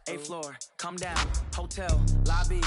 8th floor, come down, hotel, lobby.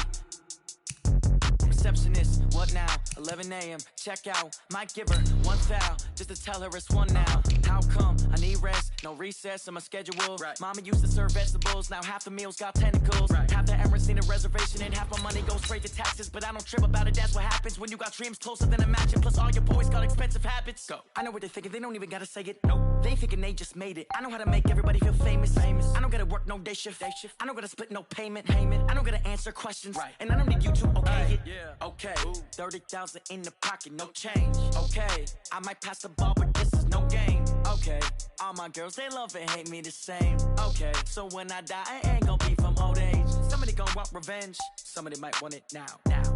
Receptionist, what now? 11 a.m., check out. Might give her one foul, just to tell her it's one now. How come? I need rest, no recess in my schedule. Right. Mama used to serve vegetables, now half the meals got tentacles. Right. Half the Emirates need a reservation and half my money goes straight to taxes. But I don't trip about it, that's what happens when you got dreams closer than a matching. Plus all your boys got expensive habits. Go. I know what they're thinking, they don't even gotta say it. Nope. They thinking they just made it. I know how to make everybody feel famous. I don't gotta work no day shift. I don't gotta split no payment. I don't gotta answer questions. Right. And I don't need you to okay it. Yeah. Okay, 30,000 in the pocket, no change. Okay, I might pass the ball, but this is no game. Okay, all my girls, they love and hate me the same. Okay, so when I die, I ain't gonna be from old age. Somebody gonna want revenge, somebody might want it now.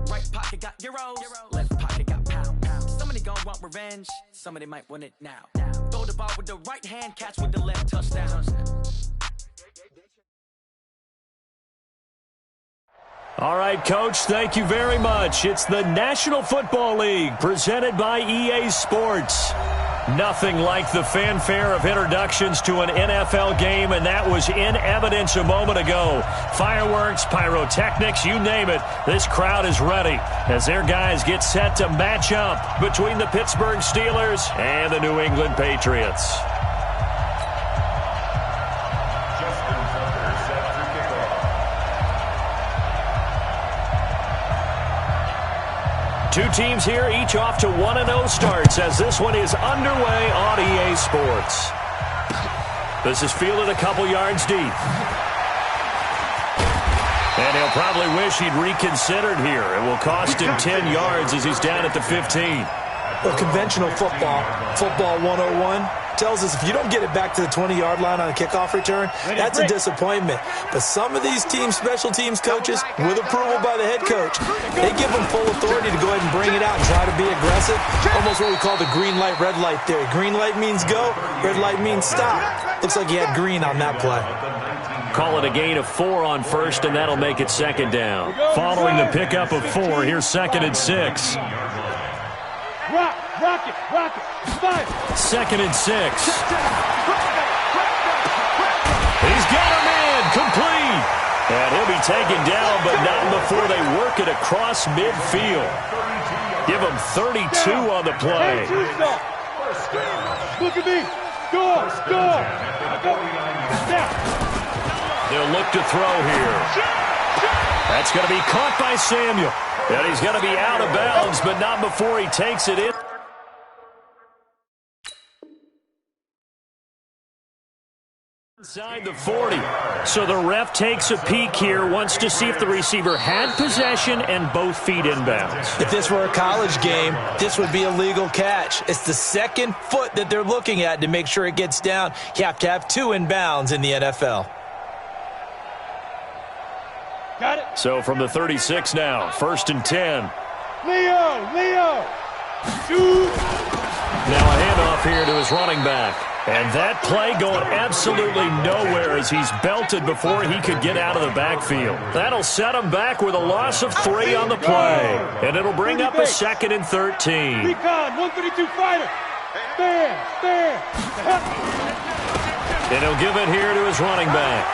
Right pocket got euros, left pocket got pounds. Somebody gonna want revenge, somebody might want it now. Throw the ball with the right hand, catch with the left, touchdown. All right, Coach, thank you very much. It's the National Football League presented by EA Sports. Nothing like the fanfare of introductions to an NFL game, and that was in evidence a moment ago. Fireworks, pyrotechnics, you name it. This crowd is ready as their guys get set to match up between the Pittsburgh Steelers and the New England Patriots. Two teams here, each off to 1-0 starts as this one is underway on EA Sports. This is fielded a couple yards deep. And he'll probably wish he'd reconsidered here. It will cost him 10 yards as he's down at the 15. Well, conventional football 101, tells us if you don't get it back to the 20-yard line on a kickoff return, that's a disappointment. But some of these special teams coaches, with approval by the head coach, they give them full authority to go ahead and bring it out and try to be aggressive. Almost what we call the green light, red light theory. Green light means go, red light means stop. Looks like he had green on that play. Call it a gain of 4 on first, and that'll make it second down. Following the pickup of 4, here's 2nd and 6. Rock it, 5. 2nd and 6. He's got a man, complete. And he'll be taken down, but not before they work it across midfield. Give him 32 on the play. Look at me. Score. They'll look to throw here. That's going to be caught by Samuel. And he's going to be out of bounds, but not before he takes it in. Inside the 40. So the ref takes a peek here, wants to see if the receiver had possession and both feet inbounds. If this were a college game, this would be a legal catch. It's the second foot that they're looking at to make sure it gets down. You have to have 2 inbounds in the NFL. Got it. So from the 36 now, 1st and 10. Leo. Shoot. Now a handoff here to his running back. And that play going absolutely nowhere as he's belted before he could get out of the backfield. That'll set him back with a loss of 3 on the play. And it'll bring up a 2nd and 13. Recon, 132 fighter. Stand. And he'll give it here to his running back.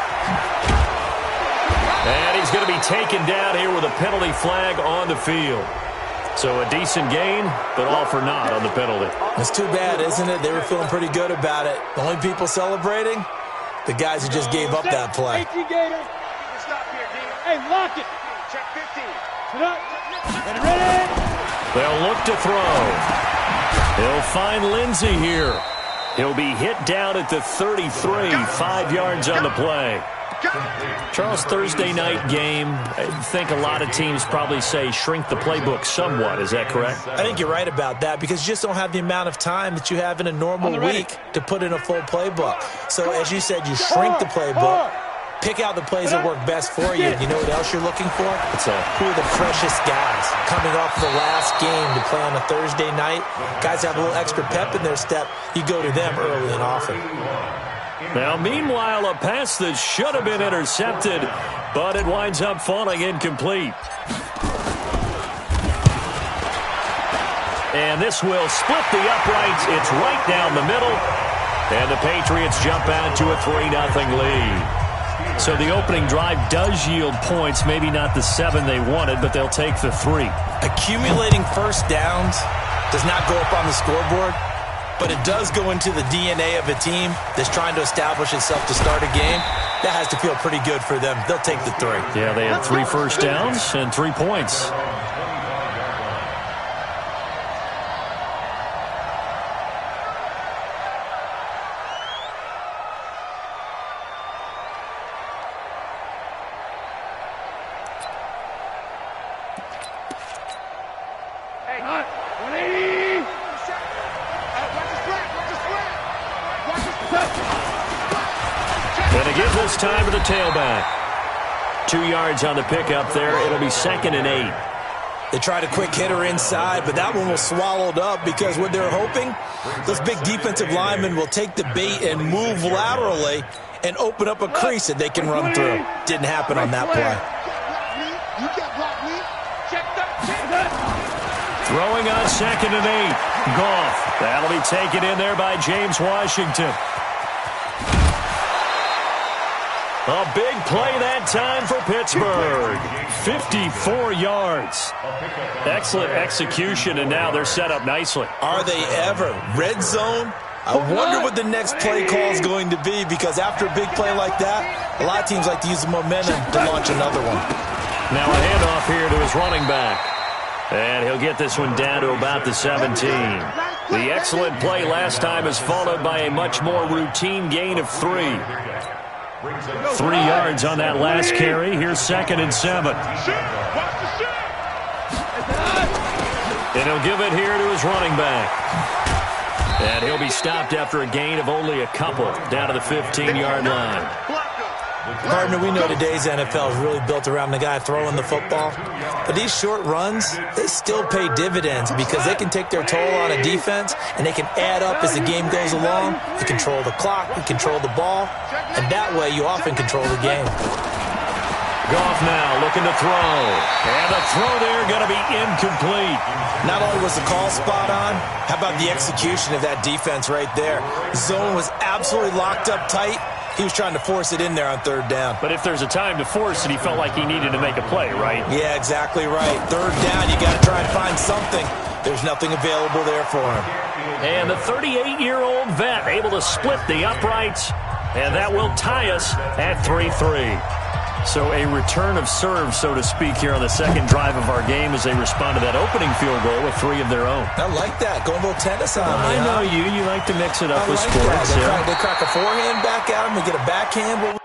And he's going to be taken down here with a penalty flag on the field. So a decent gain, but all for naught on the penalty. It's too bad, isn't it? They were feeling pretty good about it. The only people celebrating, the guys who just gave up that play. Hey, lock it. Check 15. Get ready. They'll look to throw. They'll find Lindsey here. He'll be hit down at the 33, 5 yards on the play. Charles, Thursday night game, I think a lot of teams probably say shrink the playbook somewhat. Is that correct? I think you're right about that because you just don't have the amount of time that you have in a normal week to put in a full playbook. So as you said, you shrink the playbook, pick out the plays that work best for you. You know what else you're looking for? Who are the freshest guys coming off the last game to play on a Thursday night? Guys have a little extra pep in their step. You go to them early and often. Now, meanwhile, a pass that should have been intercepted, but it winds up falling incomplete. And this will split the uprights. It's right down the middle. And the Patriots jump out to a 3-0 lead. So the opening drive does yield points, maybe not the 7 they wanted, but they'll take the 3. Accumulating first downs does not go up on the scoreboard, but it does go into the DNA of a team that's trying to establish itself to start a game. That has to feel pretty good for them. They'll take the 3. Yeah, they had 3 first downs and 3 points. Gonna give this time to the tailback. 2 yards on the pickup there. It'll be 2nd and 8. They tried a quick hitter inside, but that one was swallowed up because what they're hoping, those big defensive linemen will take the bait and move laterally and open up a crease that they can run through. Didn't happen on that play. Throwing on 2nd and 8. Goff. That'll be taken in there by James Washington. A big play that time for Pittsburgh. 54 yards. Excellent execution, and now they're set up nicely. Are they ever? Red zone? I wonder what the next play call is going to be, because after a big play like that, a lot of teams like to use the momentum to launch another one. Now a handoff here to his running back. And he'll get this one down to about the 17. The excellent play last time is followed by a much more routine gain of 3. 3 yards on that last carry. Here's 2nd and 7. And he'll give it here to his running back. And he'll be stopped after a gain of only a couple down to the 15-yard line. Partner, we know today's NFL is really built around the guy throwing the football. But these short runs, they still pay dividends because they can take their toll on a defense and they can add up as the game goes along. You control the clock, you control the ball, and that way you often control the game. Goff now looking to throw. And the throw there going to be incomplete. Not only was the call spot on, how about the execution of that defense right there? Zone was absolutely locked up tight. He was trying to force it in there on 3rd down. But if there's a time to force it, he felt like he needed to make a play, right? Yeah, exactly right. 3rd down, you got to try and find something. There's nothing available there for him. And the 38-year-old vet able to split the uprights. And that will tie us at 3-3. So a return of serve, so to speak, here on the 2nd drive of our game as they respond to that opening field goal with 3 of their own. I like that. Going a little tennis on me. I know you. You like to mix it up with like sports. They crack a forehand back at him. They get a backhand.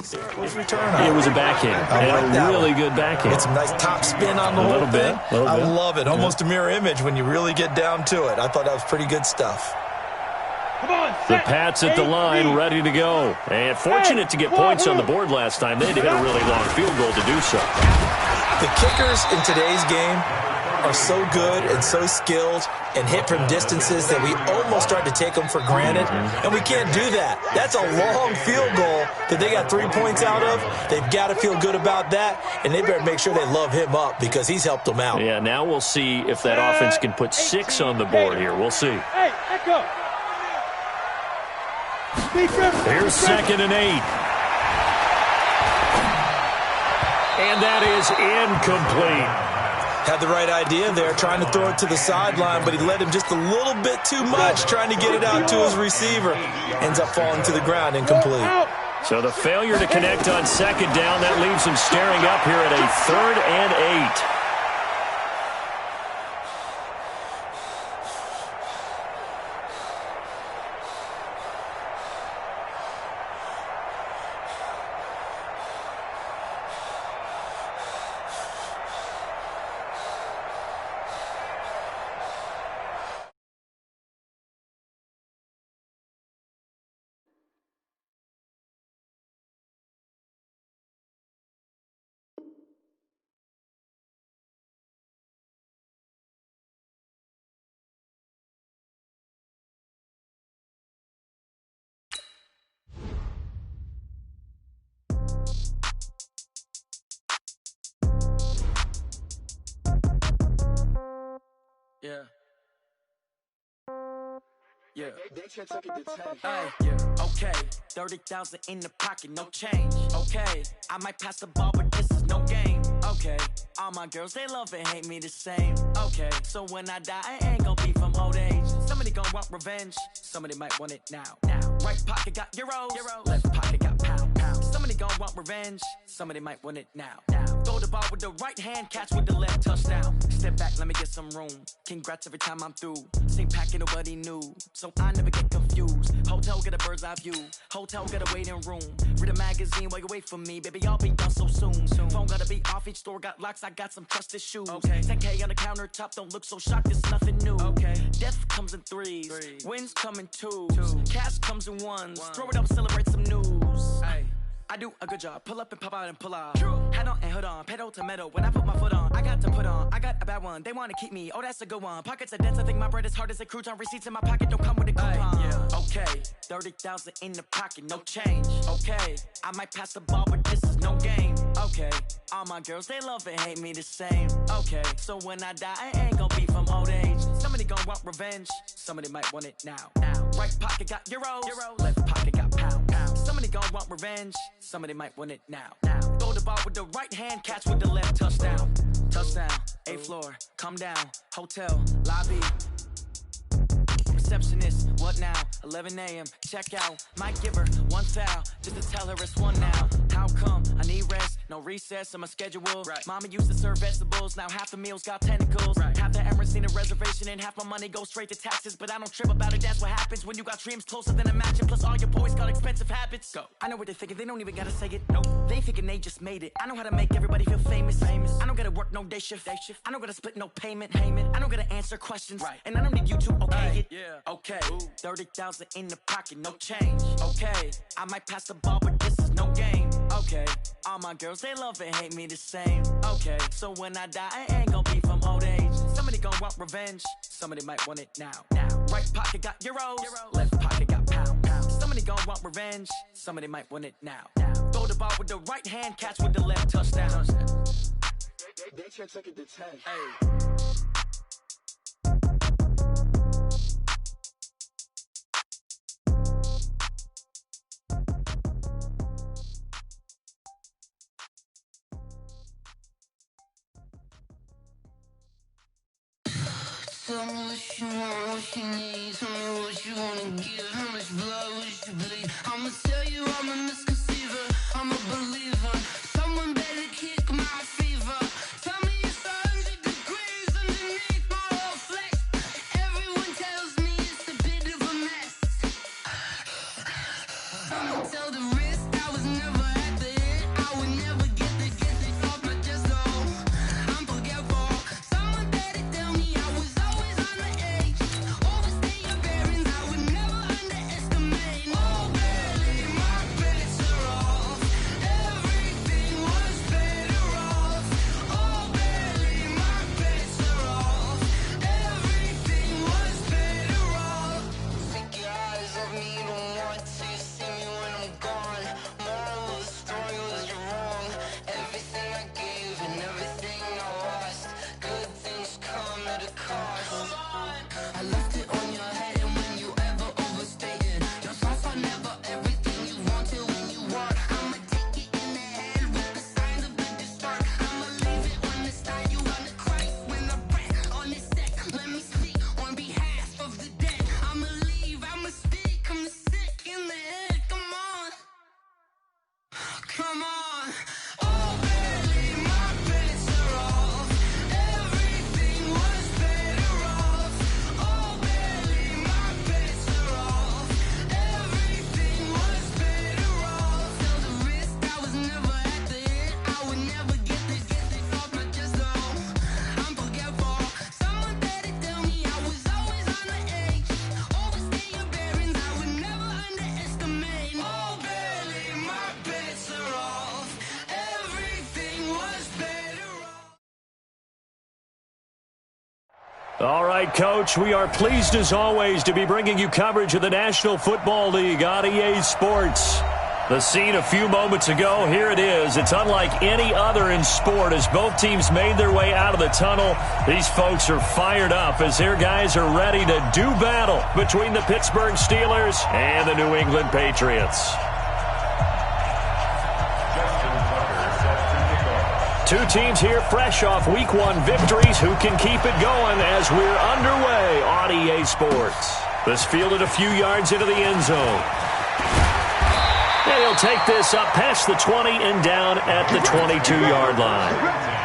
It was a backhand. And a really good backhand. Get some nice top spin on the whole thing. I love it. Almost a mirror image when you really get down to it. I thought that was pretty good stuff. The Pats at the line, ready to go. And fortunate to get points on the board last time. They had to hit a really long field goal to do so. The kickers in today's game are so good and so skilled and hit from distances that we almost start to take them for granted, and we can't do that. That's a long field goal that they got 3 points out of. They've got to feel good about that, and they better make sure they love him up because he's helped them out. Yeah, now we'll see if that offense can put 6 on the board here. We'll see. Hey, echo. Here's 2nd and 8. And that is incomplete. Had the right idea there, trying to throw it to the sideline, but he led him just a little bit too much, trying to get it out to his receiver. Ends up falling to the ground, incomplete. So the failure to connect on 2nd down, that leaves him staring up here at a 3rd and 8. Yeah. Yeah. Hey, yeah. Okay, 30,000 in the pocket, no change. Okay, I might pass the ball, but this is no game. Okay, all my girls, they love and hate me the same. Okay, so when I die, I ain't gonna be from old age. Somebody gonna want revenge, somebody might want it now. Right pocket got euros, left pocket got pound. Somebody gonna want revenge, somebody might want it now. Throw the ball with the right hand, catch with the left, touchdown. Step back, let me get some room. Congrats every time I'm through. Same packet, nobody knew, so I never get confused. Hotel get a bird's eye view, hotel get a waiting room. Read a magazine while you wait for me, baby, I'll be done so soon. Phone gotta be off, each store got locks, I got some trusted shoes. 10K on the countertop, don't look so shocked, it's nothing new. Death comes in threes, wins come in twos, cash comes in ones. Throw it up, celebrate some news. I do a good job, pull up and pop out and pull out. Hat on and hood on, pedal to metal. When I put my foot on, I got to put on. I got a bad one, they wanna keep me, oh that's a good one. Pockets are dense, I think my bread is hard as a crouton. Receipts in my pocket don't come with a coupon. Okay, 30,000 in the pocket, no change. Okay, I might pass the ball, but this is no game. Okay, all my girls, they love and hate me the same. Okay, so when I die, I ain't gonna be from old age. Somebody gonna want revenge, somebody might want it now. Right pocket got euros, left pocket got pound. Somebody gonna want revenge, somebody might want it now. Throw the ball with the right hand, catch with the left, touchdown. Touchdown, 8th floor, come down, hotel, lobby. Receptionist, what now? 11 a.m., check out. Might give her one foul, just to tell her it's one now. How come? I need rest, no recess in my schedule. Mama used to serve vegetables, now half the meals got tentacles. Half the Emirates need a reservation and half my money goes straight to taxes. But I don't trip about it, that's what happens when you got dreams closer than a mansion. Plus all your boys got expensive habits. Go. I know what they're thinking, they don't even gotta say it. Nope. They thinking they just made it. I know how to make everybody feel famous. I don't gotta work no day shift. I don't gotta split no payment. I don't gotta answer questions. And I don't need you to okay it. Okay, 30,000 in the pocket, no change. Okay, I might pass the ball, but this is no game. Okay, all my girls, they love and hate me the same. Okay, so when I die, I ain't gonna be from old age. Somebody gonna want revenge, somebody might want it now. Right pocket got euros, left pocket got pound. Somebody gonna want revenge, somebody might want it now. Throw the ball with the right hand, catch with the left, touchdown. They took it to 10. Tell me what you want, what you need. Tell me what you wanna give. How much blood would you bleed? I'ma tell you I'm a misconceiver. I'm a believer. Someone better kick my fever. Tell me it's 100 degrees underneath my whole flesh. Everyone tells me it's a bit of a mess. I'ma tell the risk I was never at the end. I would never get this off my chest though. I'm forgetful. Someone better tell me I was always on the edge. Overstay your bearings, I would never underestimate. Oh baby, my bets are off. Everything was better off. Oh baby, my bets are off. Everything was better off. Take your eyes off me, don't want to see me when I'm gone. Moral of the story was you're wrong. Everything I gave and everything I lost. Good things come at a cost. I left it on your head, and when you ever overstated your thoughts are never everything you wanted when you want. I'ma take it in the head with the signs of the distort. I'ma leave it on the side, you wanna cry when I breath on this set. Let me speak on behalf of the dead. I'ma leave, I'ma speak, I'm sick in the head. Come on, come on. Oh baby, my bets are off. Everything was better off. Oh baby, my bets are off. Everything was better off. Tell the risk I was never at the end. I would never get this off my chest though. I'm forgetful. Someone better tell me I was always on the edge. Overstay your bearings, I would never underestimate. Oh baby, my bets are off. Everything was better off. All right, Coach, we are pleased as always to be bringing you coverage of the National Football League on EA Sports. The scene a few moments ago, here it is. It's unlike any other in sport as both teams made their way out of the tunnel. These folks are fired up as their guys are ready to do battle between the Pittsburgh Steelers and the New England Patriots. Two teams here fresh off Week 1 victories who can keep it going as we're underway on EA Sports. This fielded a few yards into the end zone. And he'll take this up past the 20 and down at the 22-yard line.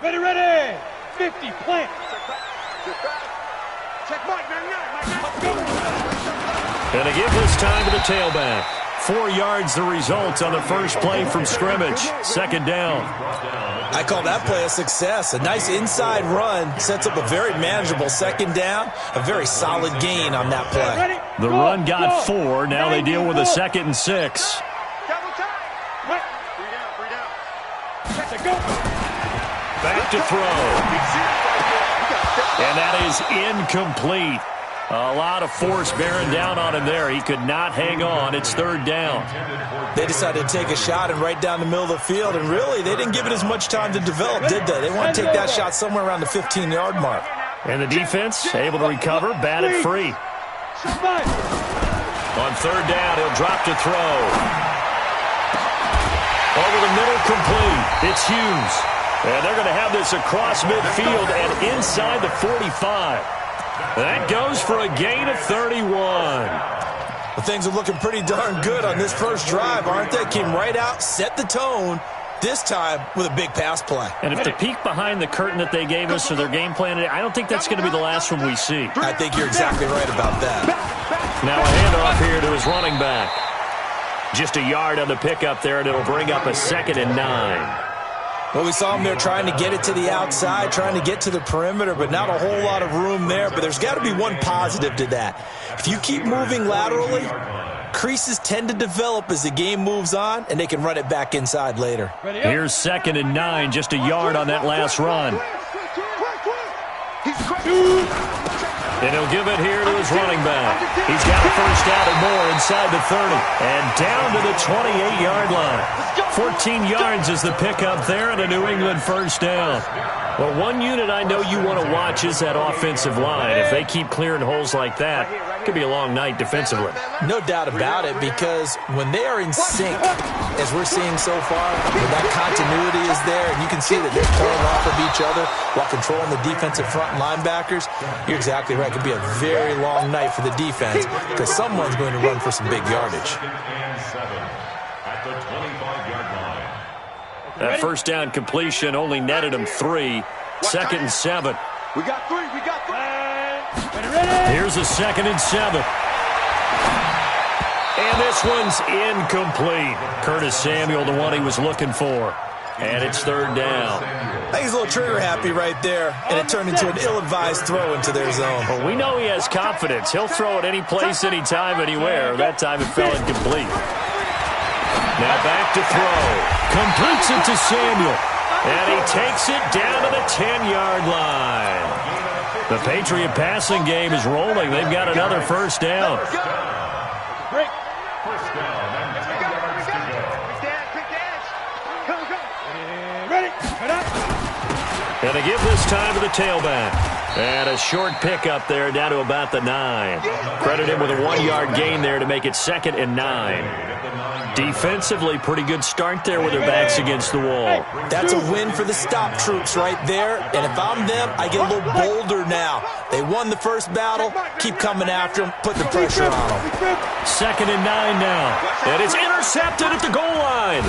Ready. 50, plant. Check Mike, 99. Let's go. And to give this time to the tailback. 4 yards the result on the first play from scrimmage. Second down. I call that play a success. A nice inside run sets up a very manageable second down. A very solid gain on that play. The run got 4. Now they deal with a 2nd and 6. Double time. Right. 3 down. Catch it, go. Back to throw. And that is incomplete. A lot of force bearing down on him there. He could not hang on. It's third down. They decided to take a shot and right down the middle of the field, and really, they didn't give it as much time to develop, did they? They want to take that shot somewhere around the 15-yard mark. And the defense able to recover, batted free. On third down, he'll drop to throw. Over the middle, complete. It's Hughes. And they're going to have this across midfield and inside the 45. That goes for a gain of 31. Well, things are looking pretty darn good on this first drive, aren't they? Came right out, set the tone, this time with a big pass play. And if the peek behind the curtain that they gave us for their game plan, I don't think that's going to be the last one we see. I think you're exactly right about that. Now a handoff here to his running back. Just a yard on the pickup there, and it'll bring up a 2nd and 9. Well, we saw him there trying to get it to the outside, trying to get to the perimeter, but not a whole lot of room there. But there's got to be one positive to that. If you keep moving laterally, creases tend to develop as the game moves on, and they can run it back inside later. Here's 2nd and 9, just a yard on that last run. And he'll give it here to his running back. He's got a first down and more inside the 30. And down to the 28-yard line. 14 yards is the pickup there and a New England first down. Well, one unit I know you want to watch is that offensive line. If they keep clearing holes like that, could be a long night defensively. No doubt about it, because when they are in sync, as we're seeing so far, when that continuity is there, and you can see that they're playing off of each other while controlling the defensive front linebackers, you're exactly right. It could be a very long night for the defense because someone's going to run for some big yardage. That first down completion only netted him 3. 2nd and 7. We got 3. We got 3. Here's a 2nd and 7. And this one's incomplete. Curtis Samuel, the one he was looking for. And it's 3rd down. I think he's a little trigger happy right there, and it turned into an ill-advised throw into their zone. Well, we know he has confidence. He'll throw it any place, anytime, anywhere. That time it fell incomplete. Now back to throw. Completes it to Samuel. And he takes it down to the 10-yard line. The Patriot passing game is rolling. They've got another first down. Break. First down. Ready. And they give this time to the tailback. And a short pickup there down to about the 9. Credit him with a 1-yard gain there to make it 2nd and 9. Defensively, pretty good start there with their backs against the wall. That's a win for the stop troops right there. And if I'm them, I get a little bolder now. They won the first battle. Keep coming after them. Put the pressure on them. 2nd and 9 now. And it's intercepted at the goal line.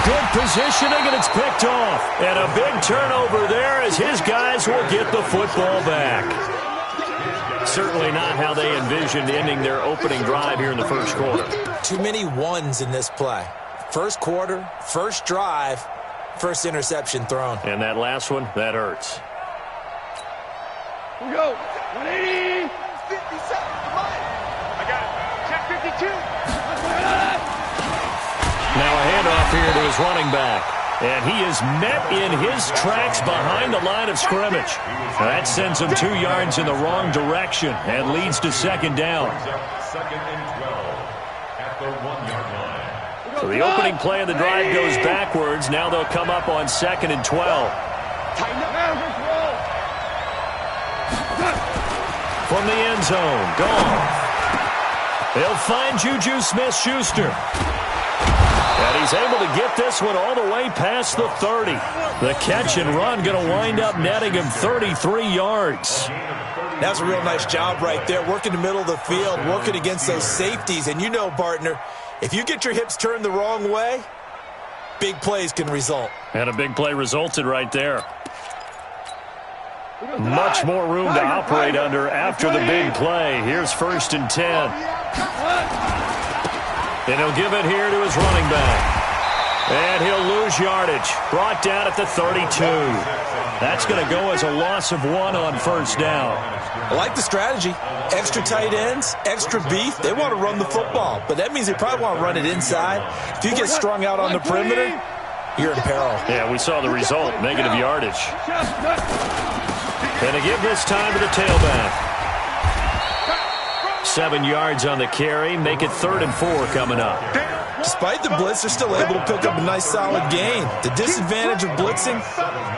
Good positioning, and it's picked off. And a big turnover there as his guys will get the football back. Certainly not how they envisioned ending their opening drive here in the first quarter. Too many ones in this play. First quarter, first drive, first interception thrown. And that last one, that hurts. We go. 180. 57. Come on. I got it. Check 52. Now a handoff here to his running back. And he is met in his tracks behind the line of scrimmage. That sends him 2 yards in the wrong direction and leads to 2nd down. So the opening play of the drive goes backwards. Now they'll come up on 2nd and 12. From the end zone, gone. They'll find Juju Smith-Schuster. And he's able to get this one all the way past the 30. The catch and run going to wind up netting him 33 yards. That's a real nice job right there, working the middle of the field, working against those safeties. And you know, partner, if you get your hips turned the wrong way, big plays can result. And a big play resulted right there. Much more room to operate under after the big play. Here's 1st and 10. And he'll give it here to his running back. And he'll lose yardage. Brought down at the 32. That's going to go as a loss of 1 on 1st down. I like the strategy. Extra tight ends, extra beef. They want to run the football, but that means they probably want to run it inside. If you get strung out on the perimeter, you're in peril. Yeah, we saw the result, negative yardage. And to give this time to the tailback. 7 yards on the carry, make it 3rd and 4 coming up. Despite the blitz, they're still able to pick up a nice solid gain. The disadvantage of blitzing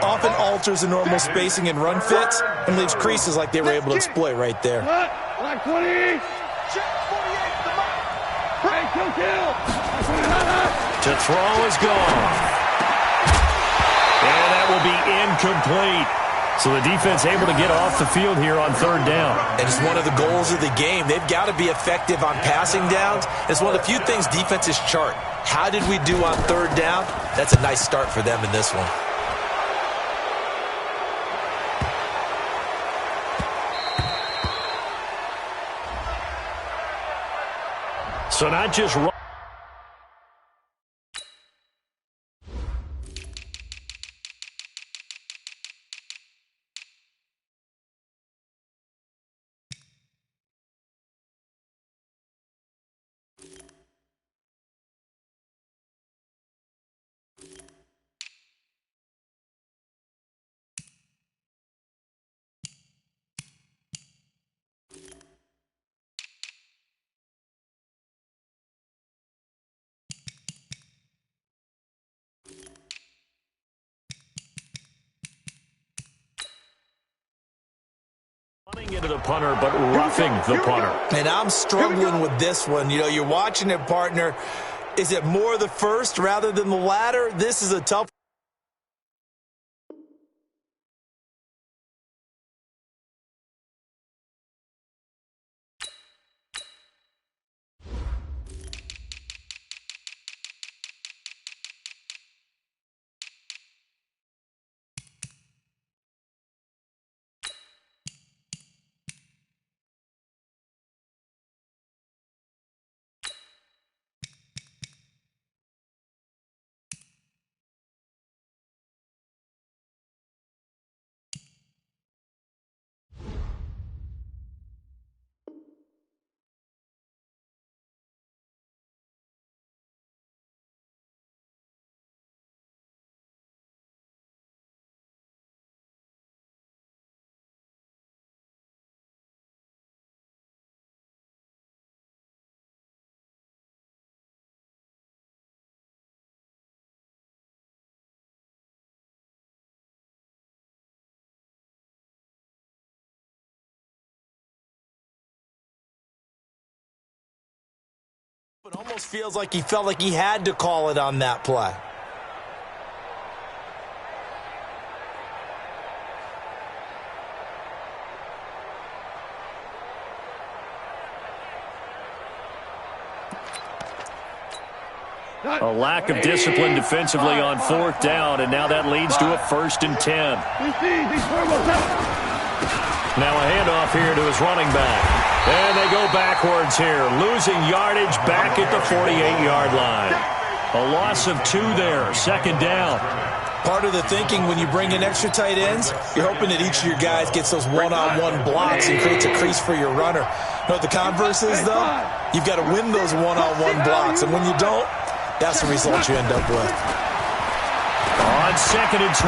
often alters the normal spacing and run fits and leaves creases like they were able to exploit right there. Black 20. To throw is gone. And that will be incomplete. So the defense able to get off the field here on 3rd down. And it's one of the goals of the game. They've got to be effective on passing downs. It's one of the few things defenses chart. How did we do on 3rd down? That's a nice start for them in this one. So not just into the punter, but roughing the punter. And I'm struggling with this one. You know, you're watching it, partner. Is it more the first rather than the latter? This is a tough. It almost feels like he felt like he had to call it on that play. A lack of discipline defensively on 4th down, and now that leads to a 1st and 10. Now a handoff here to his running back. And they go backwards here, losing yardage back at the 48-yard line. A loss of 2 there, 2nd down. Part of the thinking when you bring in extra tight ends, you're hoping that each of your guys gets those one-on-one blocks and creates a crease for your runner. You know what the converse is, though? You've got to win those one-on-one blocks, and when you don't, that's the result you end up with. On 2nd and 12,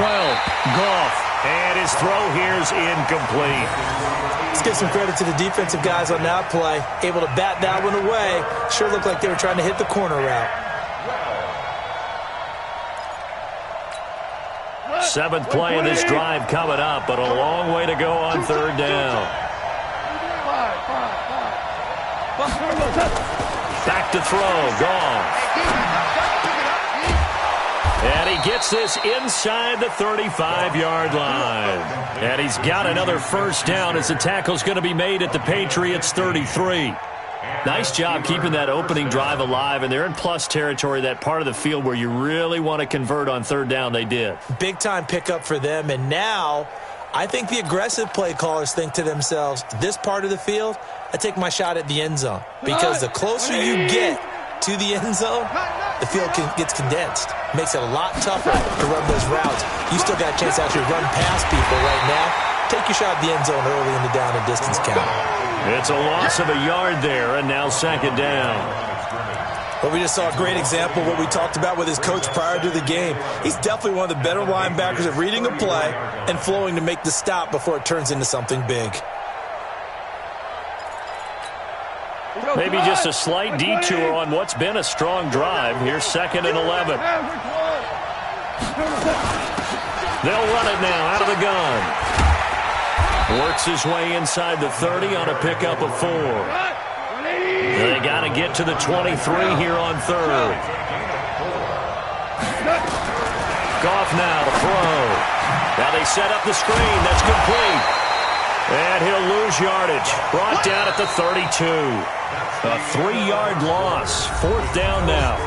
Goff, and his throw here's incomplete. Let's give some credit to the defensive guys on that play. Able to bat that one away. Sure looked like they were trying to hit the corner route. 7th play of this drive coming up, but a long way to go on 3rd down. Back to throw, Goff. And he gets this inside the 35-yard line. And he's got another 1st down as the tackle's going to be made at the Patriots' 33. Nice job keeping that opening drive alive, and they're in plus territory, that part of the field where you really want to convert on 3rd down. They did. Big-time pickup for them, and now I think the aggressive play callers think to themselves, this part of the field, I take my shot at the end zone. Because the closer you get to the end zone, the field gets condensed. Makes it a lot tougher to run those routes. You still got a chance to actually run past people right now. Take your shot at the end zone early in the down and distance count. It's a loss of a yard there, and now 2nd down. Well, we just saw a great example of what we talked about with his coach prior to the game. He's definitely one of the better linebackers at reading a play and flowing to make the stop before it turns into something big. Maybe just a slight detour on what's been a strong drive. Here's 2nd and 11. They'll run it now out of the gun. Works his way inside the 30 on a pickup of 4. They got to get to the 23 here on 3rd. Goff now to throw. Now they set up the screen. That's complete. And he'll lose yardage. Brought down at the 32. A 3-yard loss. 4th down now.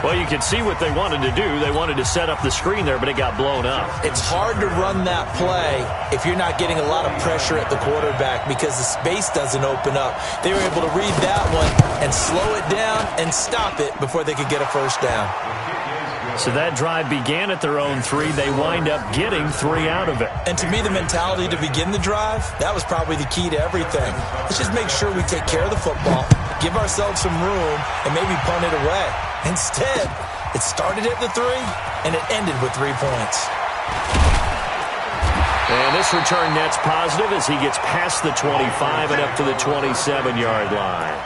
Well, you can see what they wanted to do. They wanted to set up the screen there, but it got blown up. It's hard to run that play if you're not getting a lot of pressure at the quarterback because the space doesn't open up. They were able to read that one and slow it down and stop it before they could get a 1st down. So that drive began at their own 3. They wind up getting 3 out of it. And to me, the mentality to begin the drive, that was probably the key to everything. Let's just make sure we take care of the football, give ourselves some room, and maybe punt it away. Instead, it started at the 3, and it ended with 3 points. And this return net's positive as he gets past the 25 and up to the 27-yard line.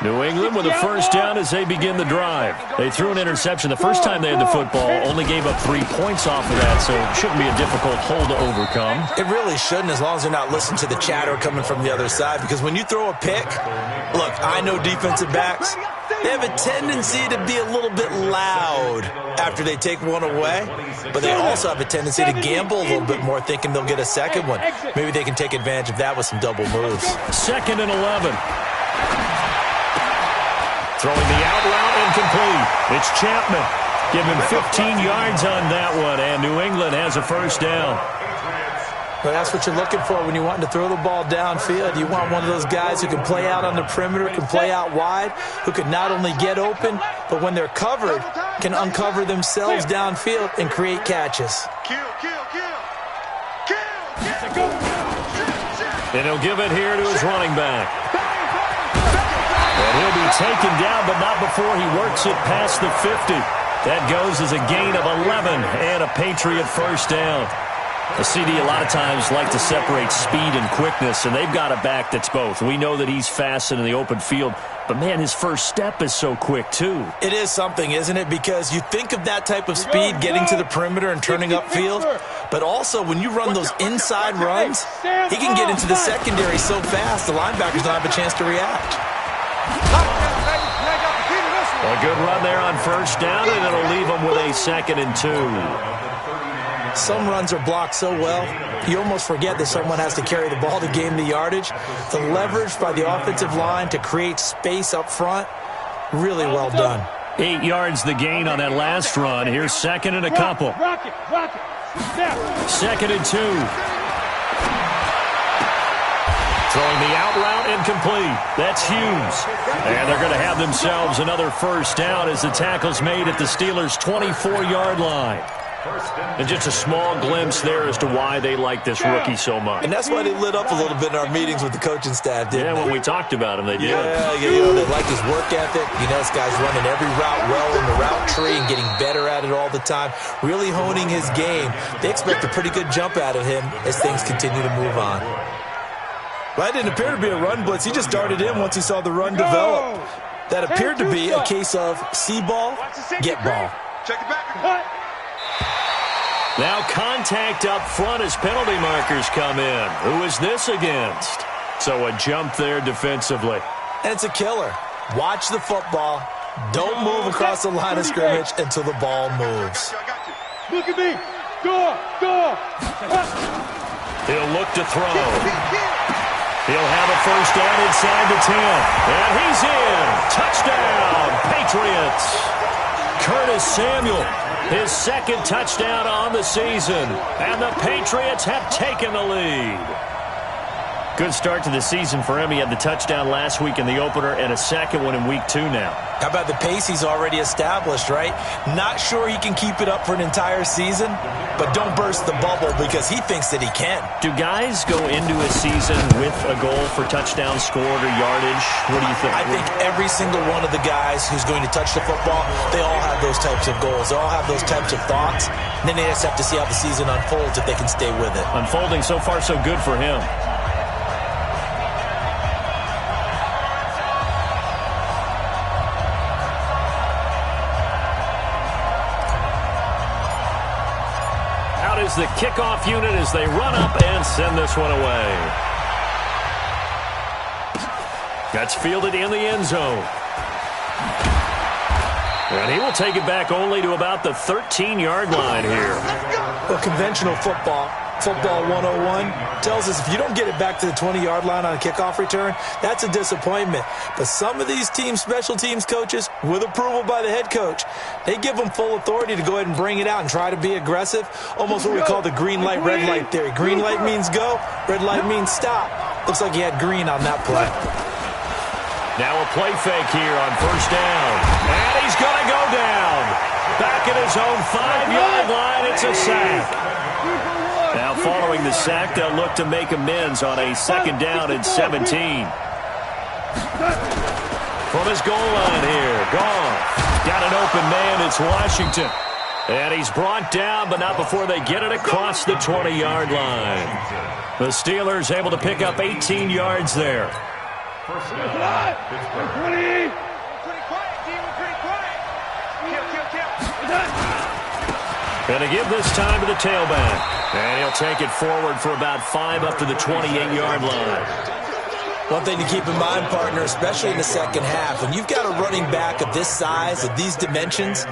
New England with a first down as they begin the drive. They threw an interception the first time they had the football, only gave up 3 points off of that, so it shouldn't be a difficult hole to overcome. It really shouldn't, as long as they're not listening to the chatter coming from the other side, because when you throw a pick, look, I know defensive backs, they have a tendency to be a little bit loud after they take one away, but they also have a tendency to gamble a little bit more, thinking they'll get a second one. Maybe they can take advantage of that with some double moves. 2nd and 11. Throwing the out route incomplete. It's Chapman. Give him 15 yards on that one, and New England has a first down. But that's what you're looking for when you're wanting to throw the ball downfield. You want one of those guys who can play out on the perimeter, can play out wide, who can not only get open, but when they're covered, can uncover themselves downfield and create catches. And he'll give it here to his running back. And he'll be taken down, but not before he works it past the 50. That goes as a gain of 11 and a Patriot first down. The CD a lot of times like to separate speed and quickness, and they've got a back that's both. We know that he's fast in the open field, but, man, his first step is so quick, too. It is something, isn't it? Because you think of that type of speed getting to the perimeter and turning upfield, but also when you run those inside runs, he can get into the secondary so fast the linebackers don't have a chance to react. A good run there on first down, and it'll leave them with a 2nd and 2. Some runs are blocked so well, you almost forget that someone has to carry the ball to gain the yardage. The leverage by the offensive line to create space up front, really well done. 8 yards the gain on that last run. Here's 2nd and a couple. 2nd and 2. Throwing the out route incomplete. That's Hughes. And they're going to have themselves another first down as the tackle's made at the Steelers' 24-yard line. And just a small glimpse there as to why they like this rookie so much. And that's why they lit up a little bit in our meetings with the coaching staff, didn't they? When we talked about him, they did. Yeah, they like his work ethic. This guy's running every route well in the route tree and getting better at it all the time, really honing his game. They expect a pretty good jump out of him as things continue to move on. Well, that didn't appear to be a run blitz. He just darted in once he saw the run develop. That appeared to be a case of see ball, get ball. Check it back. Now contact up front as penalty markers come in. Who is this against? So a jump there defensively. And it's a killer. Watch the football. Don't move across the line of scrimmage until the ball moves. Look at me. Go. He'll look to throw. He'll have a first down inside the 10. And he's in. Touchdown, Patriots. Curtis Samuel, his 2nd touchdown on the season. And the Patriots have taken the lead. Good start to the season for him. He had the touchdown last week in the opener and a second one in week 2 now. How about the pace he's already established, right? Not sure he can keep it up for an entire season, but don't burst the bubble because he thinks that he can. Do guys go into a season with a goal for touchdown scored or yardage? What do you think? I think every single one of the guys who's going to touch the football, they all have those types of goals. They all have those types of thoughts. And then they just have to see how the season unfolds if they can stay with it. Unfolding so far so good for him. Is the kickoff unit as they run up and send this one away. That's fielded in the end zone. And he will take it back only to about the 13-yard line here. Well, conventional football 101, tells us if you don't get it back to the 20-yard line on a kickoff return, that's a disappointment. But some of these special teams coaches, with approval by the head coach, they give them full authority to go ahead and bring it out and try to be aggressive. Almost what we call the green light, red light theory. Green light means go, red light means stop. Looks like he had green on that play. Now a play fake here on first down. And he's going to go down. Back at his own 5-yard line, it's a sack. Now following the sack, they'll look to make amends on a 2nd down and 17. From his goal line here, Goff. Got an open man, it's Washington. And he's brought down, but not before they get it across the 20-yard line. The Steelers able to pick up 18 yards there. Going to give this time to the tailback. And he'll take it forward for about 5 up to the 28-yard line. One thing to keep in mind, partner, especially in the second half, when you've got a running back of this size, of these dimensions,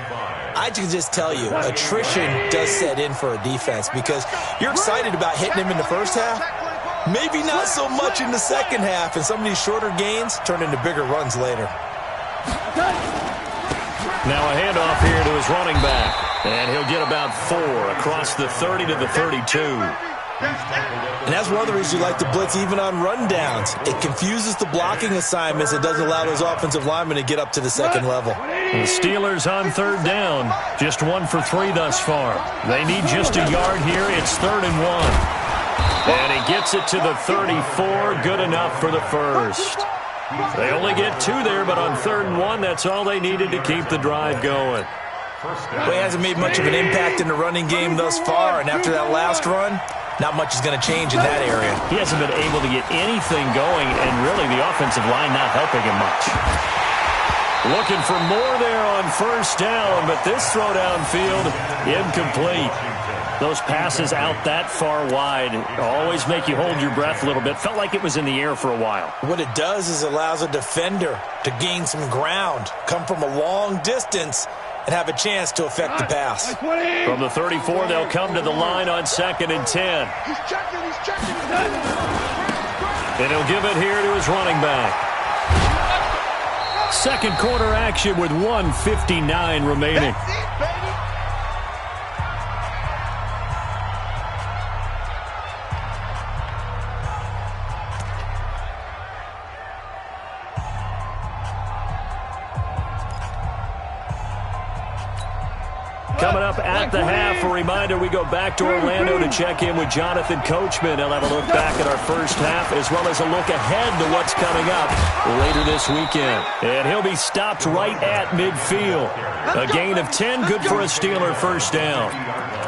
I can just tell you, attrition does set in for a defense because you're excited about hitting him in the first half. Maybe not so much in the second half, and some of these shorter gains turn into bigger runs later. Now a handoff here to his running back, and he'll get about 4 across the 30 to the 32. And that's one of the reasons you like to blitz even on rundowns. It confuses the blocking assignments. It doesn't allow those offensive linemen to get up to the second level. The Steelers on third down. Just 1 for 3 thus far. They need just a yard here. It's 3rd and 1. And he gets it to the 34. Good enough for the first. They only get 2 there, but on 3rd and 1, that's all they needed to keep the drive going. Well, he hasn't made much of an impact in the running game thus far, and after that last run, not much is going to change in that area. He hasn't been able to get anything going, and really the offensive line not helping him much. Looking for more there on first down, but this throw downfield, incomplete. Those passes out that far wide always make you hold your breath a little bit. Felt like it was in the air for a while. What it does is it allows a defender to gain some ground, come from a long distance, and have a chance to affect the pass. From the 34, they'll come to the line on 2nd and 10. He's checking. And he'll give it here to his running back. Second quarter action with 1:59 remaining. Coming up at the half, a reminder, we go back to Orlando to check in with Jonathan Coachman. He'll have a look back at our first half as well as a look ahead to what's coming up later this weekend. And he'll be stopped right at midfield. A gain of 10, good for a Steeler first down.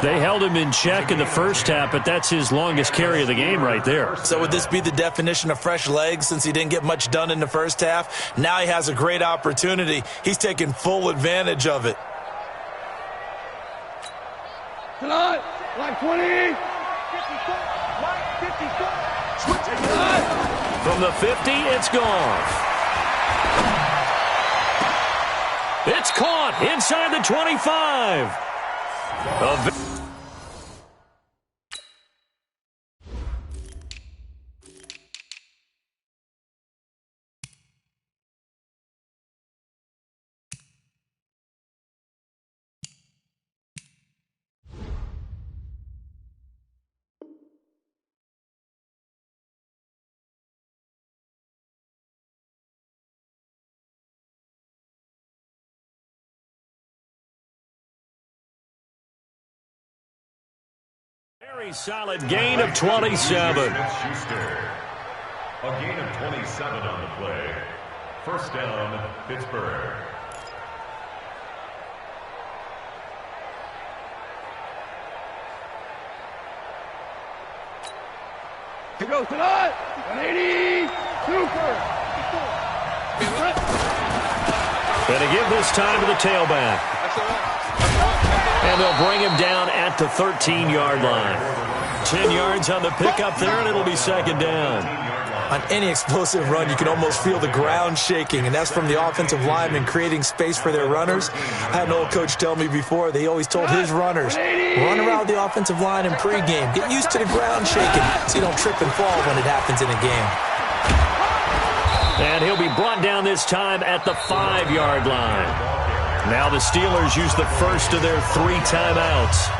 They held him in check in the first half, but that's his longest carry of the game right there. So would this be the definition of fresh legs since he didn't get much done in the first half? Now he has a great opportunity. He's taking full advantage of it. Tonight, like 20. From the 50, it's gone. It's caught inside the 25. Very solid gain of 27. A gain of 27 on the play. First down, Pittsburgh. Here goes tonight. 180. Super. Going to give this time to the tailback. And they'll bring him down at the 13-yard line. 10 yards on the pickup there, and it'll be second down. On any explosive run, you can almost feel the ground shaking, and that's from the offensive linemen creating space for their runners. I had an old coach tell me before, they always told his runners, run around the offensive line in pregame. Get used to the ground shaking so you don't trip and fall when it happens in a game. And he'll be brought down this time at the 5-yard line. Now the Steelers use the first of their 3 timeouts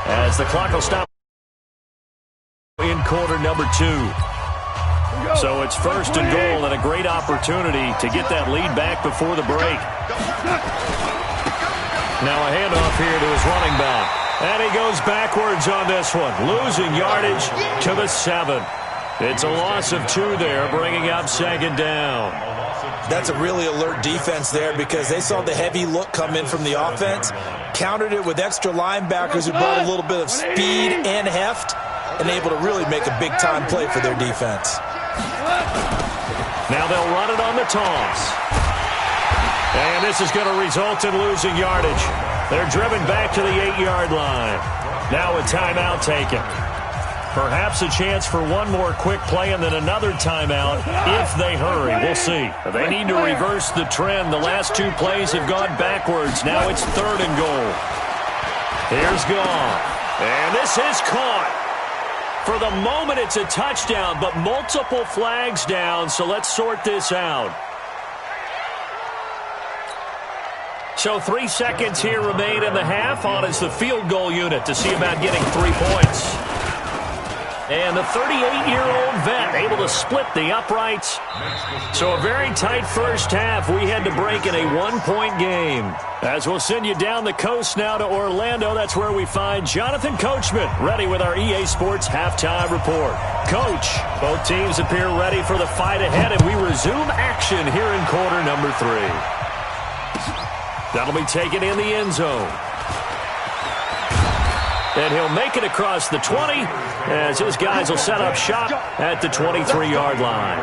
as the clock will stop in quarter number 2. So it's first and goal and a great opportunity to get that lead back before the break. Now a handoff here to his running back. And he goes backwards on this one, losing yardage to the 7. It's a loss of 2 there, bringing up second down. That's a really alert defense there because they saw the heavy look come in from the offense, countered it with extra linebackers who brought a little bit of speed and heft, and able to really make a big-time play for their defense. Now they'll run it on the toss. And this is going to result in losing yardage. They're driven back to the 8-yard line. Now a timeout taken. Perhaps a chance for one more quick play and then another timeout if they hurry. We'll see. They need to reverse the trend. The last 2 plays have gone backwards. Now it's 3rd and goal. Here's Goff. And this is caught. For the moment, it's a touchdown, but multiple flags down, so let's sort this out. So 3 seconds here remain in the half. On is the field goal unit to see about getting 3 points. And the 38-year-old vet able to split the uprights. So a very tight first half. We had to break in a 1-point game. As we'll send you down the coast now to Orlando, that's where we find Jonathan Coachman ready with our EA Sports halftime report. Coach, both teams appear ready for the fight ahead, and we resume action here in quarter number 3. That'll be taken in the end zone. And he'll make it across the 20 as his guys will set up shop at the 23-yard line.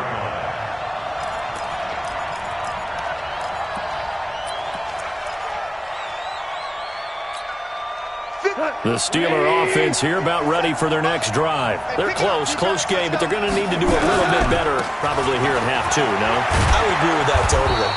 The Steeler offense here about ready for their next drive. They're close game, but they're going to need to do a little bit better probably here in half 2, no? I would agree with that totally.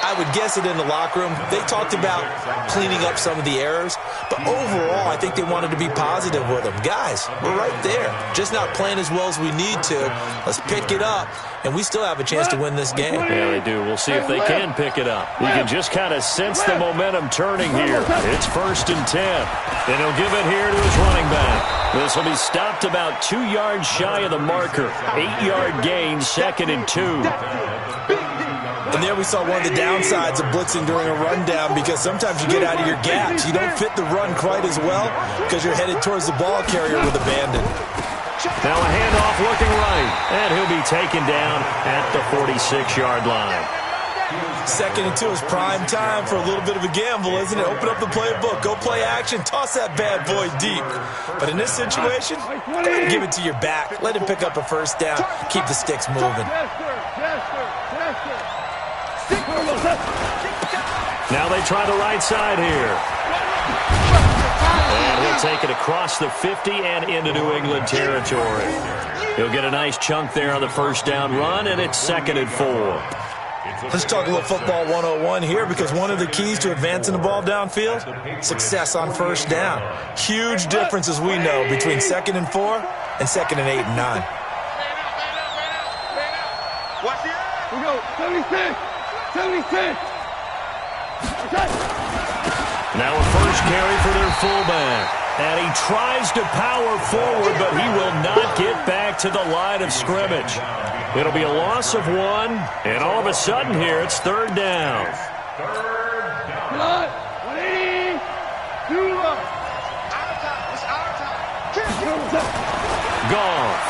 I would guess it in the locker room. They talked about cleaning up some of the errors, but overall, I think they wanted to be positive with them. Guys, we're right there. Just not playing as well as we need to. Let's pick it up, and we still have a chance to win this game. Yeah, they do. We'll see if they can pick it up. You can just kind of sense the momentum turning here. It's 1st and 10, and he'll give it here to his running back. This will be stopped about 2 yards shy of the marker. 8-yard gain, 2nd and 2. And there we saw one of the downsides of blitzing during a rundown, because sometimes you get out of your gaps. You don't fit the run quite as well because you're headed towards the ball carrier with abandon. Now a handoff looking right, and he'll be taken down at the 46-yard line. 2nd and 2 is prime time for a little bit of a gamble, isn't it? Open up the playbook, go play action, toss that bad boy deep. But in this situation, go ahead and give it to your back. Let him pick up a first down. Keep the sticks moving. Now they try the right side here. And he'll take it across the 50 and into New England territory. He'll get a nice chunk there on the first down run, and it's 2nd and 4. Let's talk a little football 101 here, because one of the keys to advancing the ball downfield, success on first down. Huge difference, as we know, between 2nd and 4 and 2nd and 8 and 9. Watch the eye. We go. 76. 76. Now a first carry for their fullback. And he tries to power forward, but he will not get back to the line of scrimmage. It'll be a loss of 1, and all of a sudden here, it's 3rd down. 180. Goff.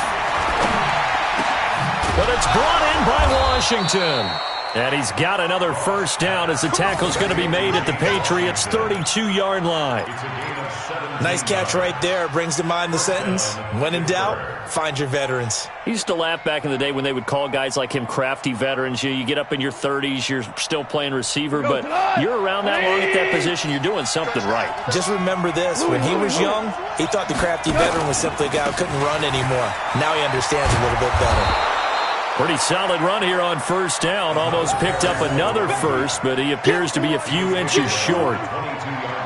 But it's brought in by Washington. And he's got another first down as the tackle's going to be made at the Patriots' 32-yard line. Nice catch right there. Brings to mind the sentence, when in doubt, find your veterans. He used to laugh back in the day when they would call guys like him crafty veterans. You get up in your 30s, you're still playing receiver, but you're around that long at that position, you're doing something right. Just remember this. When he was young, he thought the crafty veteran was simply a guy who couldn't run anymore. Now he understands a little bit better. Pretty solid run here on first down. Almost picked up another first, but he appears to be a few inches short.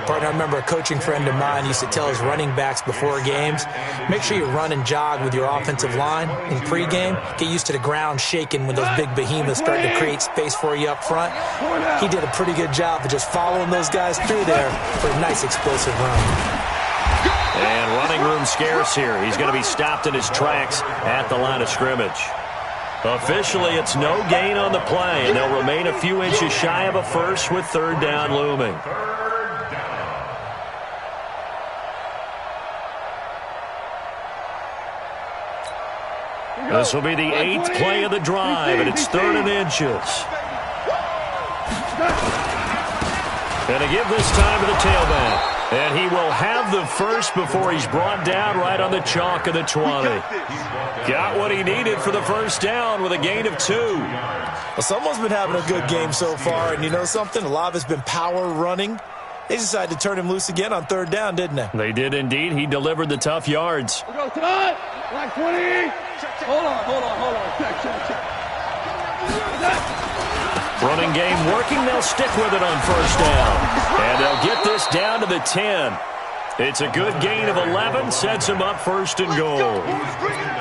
Partner, I remember a coaching friend of mine used to tell his running backs before games, make sure you run and jog with your offensive line in pregame. Get used to the ground shaking when those big behemoths start to create space for you up front. He did a pretty good job of just following those guys through there for a nice explosive run. And running room scarce here. He's going to be stopped in his tracks at the line of scrimmage. Officially, it's no gain on the play, and they'll remain a few inches shy of a first with 3rd down looming. This will be the 8th play of the drive, and it's 3rd and inches. And to give this time to the tailback. And he will have the first before he's brought down right on the chalk of the 20. Got what he needed for the first down with a gain of 2. Well, someone's been having a good game so far, and you know something? A lot of it's been power running. They decided to turn him loose again on 3rd down, didn't they? They did indeed. He delivered the tough yards. We go tonight. Like 20. Hold on. Check. Running game working. They'll stick with it on first down. And they'll get this down to the 10. It's a good gain of 11. Sets him up 1st and goal.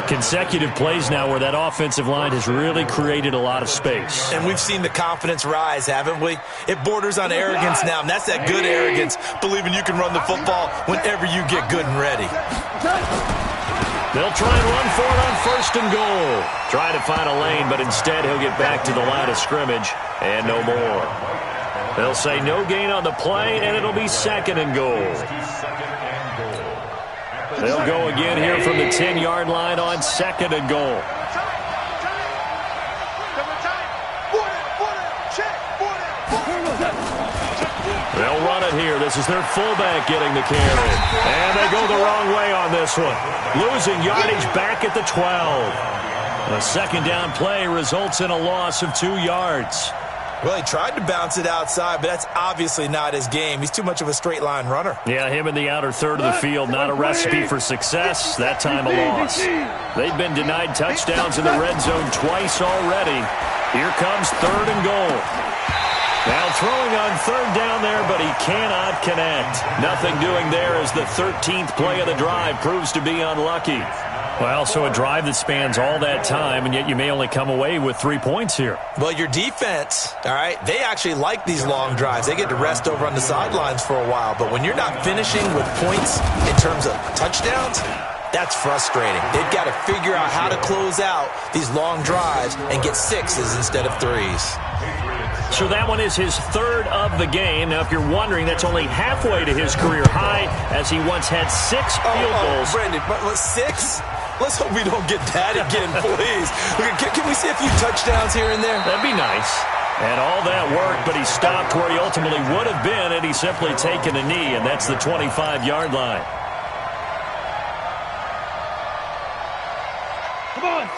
Consecutive plays now where that offensive line has really created a lot of space. And we've seen the confidence rise, haven't we? It borders on arrogance now, and that's that good arrogance, believing you can run the football whenever you get good and ready. They'll try and run for it on 1st and goal. Try to find a lane, but instead he'll get back to the line of scrimmage and no more. They'll say no gain on the play, and it'll be 2nd and goal. They'll go again here from the 10-yard line on 2nd and goal. They'll run it here. This is their fullback getting the carry. And they go the wrong way on this one. Losing yardage back at the 12. A 2nd down play results in a loss of 2 yards. Well, he tried to bounce it outside, but that's obviously not his game. He's too much of a straight-line runner. Yeah, him in the outer third of the field, not a recipe for success. That time a loss. They've been denied touchdowns in the red zone twice already. Here comes 3rd and goal. Now throwing on 3rd down there, but he cannot connect. Nothing doing there as the 13th play of the drive proves to be unlucky. Well, so a drive that spans all that time, and yet you may only come away with 3 points here. Well, your defense, all right, they actually like these long drives. They get to rest over on the sidelines for a while. But when you're not finishing with points in terms of touchdowns, that's frustrating. They've got to figure out how to close out these long drives and get 6s instead of 3s. So that one is his 3rd of the game. Now, if you're wondering, that's only halfway to his career high, as he once had 6 field goals. Brandon, but 6? Let's hope we don't get that again, please. Can we see a few touchdowns here and there? That'd be nice. And all that worked, but he stopped where he ultimately would have been, and he's simply taken a knee, and that's the 25-yard line.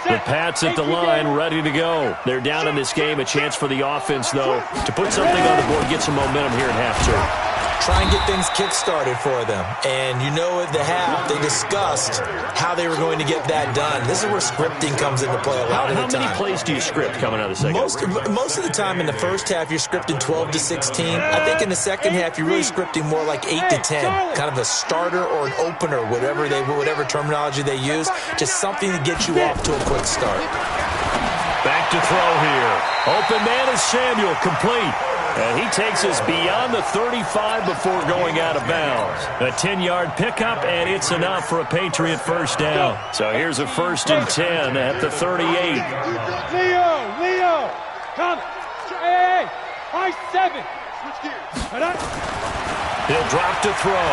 The Pats at the line, ready to go. They're down in this game. A chance for the offense, though, to put something on the board, get some momentum here at halftime. Try and get things kick-started for them. And you know at the half, they discussed how they were going to get that done. This is where scripting comes into play a lot of the time. How many plays do you script coming out of the second? Most of the time in the first half, you're scripting 12 to 16. I think in the second half, you're really scripting more like 8 to 10. Kind of a starter or an opener, whatever terminology they use. Just something to get you off to a quick start. Back to throw here. Open man is Samuel, complete. And he takes us beyond the 35 before going out of bounds. A 10-yard pickup, and it's enough for a Patriot first down. So here's a 1st and 10 at the 38. Leo, come. Hey, high 7. He'll drop to throw.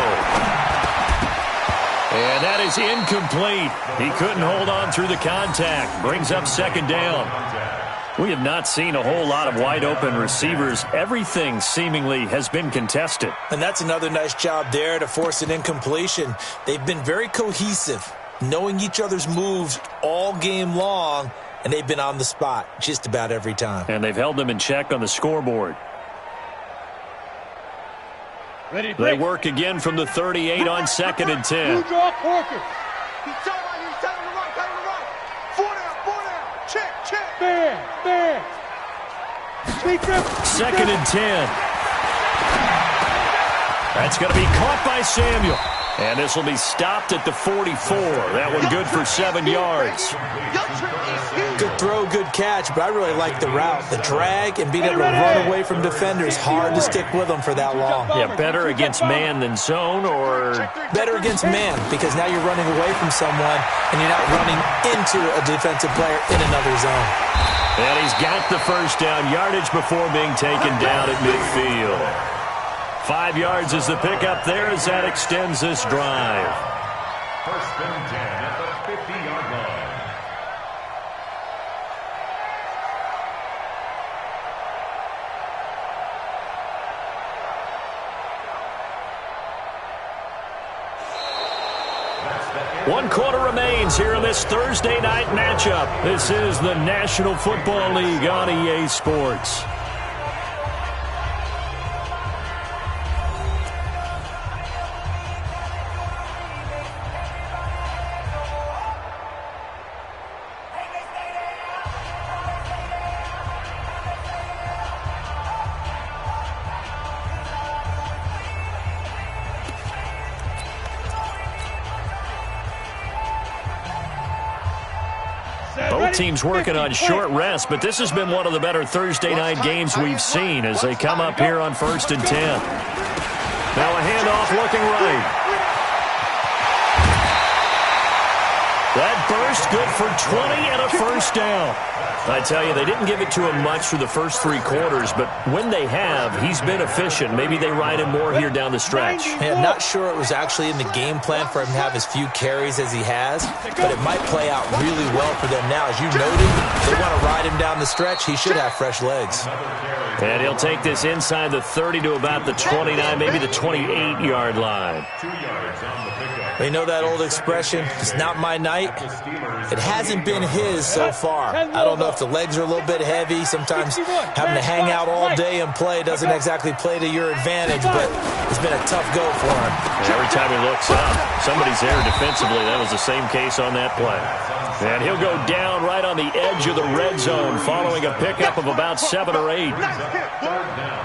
And that is incomplete. He couldn't hold on through the contact. Brings up 2nd down. We have not seen a whole lot of wide-open receivers. Everything seemingly has been contested. And that's another nice job there to force an incompletion. They've been very cohesive, knowing each other's moves all game long, and they've been on the spot just about every time. And they've held them in check on the scoreboard. They work again from the 38 on 2nd and 10. There. 2nd and 10. That's going to be caught by Samuel. And this will be stopped at the 44. That one good for 7 yards. Good throw, good catch, but I really like the route. The drag and being able to run away from defenders. Hard to stick with them for that long. Yeah, better against man than zone, or? Better against man, because now you're running away from someone and you're not running into a defensive player in another zone. And he's got the first down yardage before being taken down at midfield. 5 yards is the pickup there as that extends this drive. 1st and 10 at the 50-yard line. 1 quarter remains here in this Thursday night matchup. This is the National Football League on EA Sports. Both teams working on short rest, but this has been one of the better Thursday night games we've seen as they come up here on 1st and 10. Now a handoff looking right. That burst good for 20 and a first down. I tell you, they didn't give it to him much for the first 3 quarters, but when they have, he's been efficient. Maybe they ride him more here down the stretch. Yeah, I'm not sure it was actually in the game plan for him to have as few carries as he has, but it might play out really well for them now. As you noted, they want to ride him down the stretch. He should have fresh legs. And he'll take this inside the 30 to about the 29, maybe the 28-yard line. 2 yards on the pickup. You know that old expression, it's not my night? It hasn't been his so far. I don't know if the legs are a little bit heavy. Sometimes having to hang out all day and play doesn't exactly play to your advantage, but it's been a tough go for him. Every time he looks up, somebody's there defensively. That was the same case on that play. And he'll go down right on the edge of the red zone following a pickup of about 7 or 8.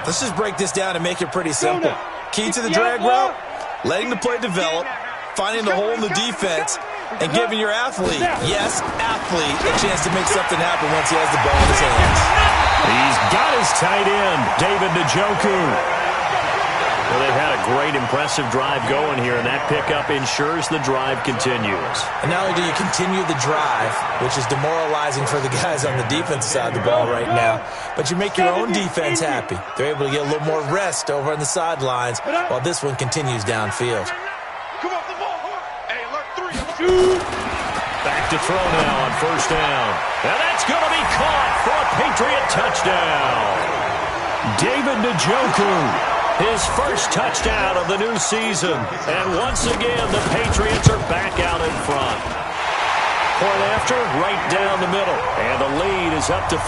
Let's just break this down and make it pretty simple. Key to the drag route, letting the play develop, finding the hole in the defense, and giving your athlete, yes, athlete, a chance to make something happen once he has the ball in his hands. He's got his tight end, David Njoku. Well, they've had a great, impressive drive going here, and that pickup ensures the drive continues. And not only do you continue the drive, which is demoralizing for the guys on the defensive side of the ball right now, but you make your own defense happy. They're able to get a little more rest over on the sidelines while this one continues downfield. Back to throw now on 1st down. And that's going to be caught for a Patriot touchdown. David Njoku, his first touchdown of the new season. And once again, the Patriots are back out in front. Point after, right down the middle. And the lead is up to 5.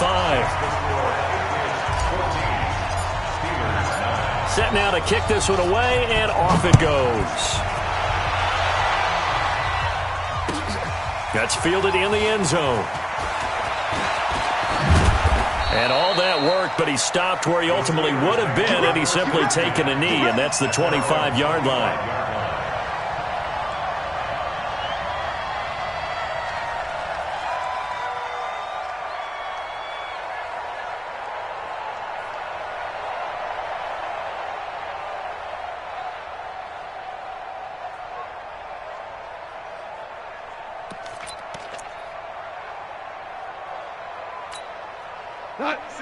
Set now to kick this one away, and off it goes. That's fielded in the end zone. And all that worked, but he stopped where he ultimately would have been had he simply taken a knee, and that's the 25-yard line.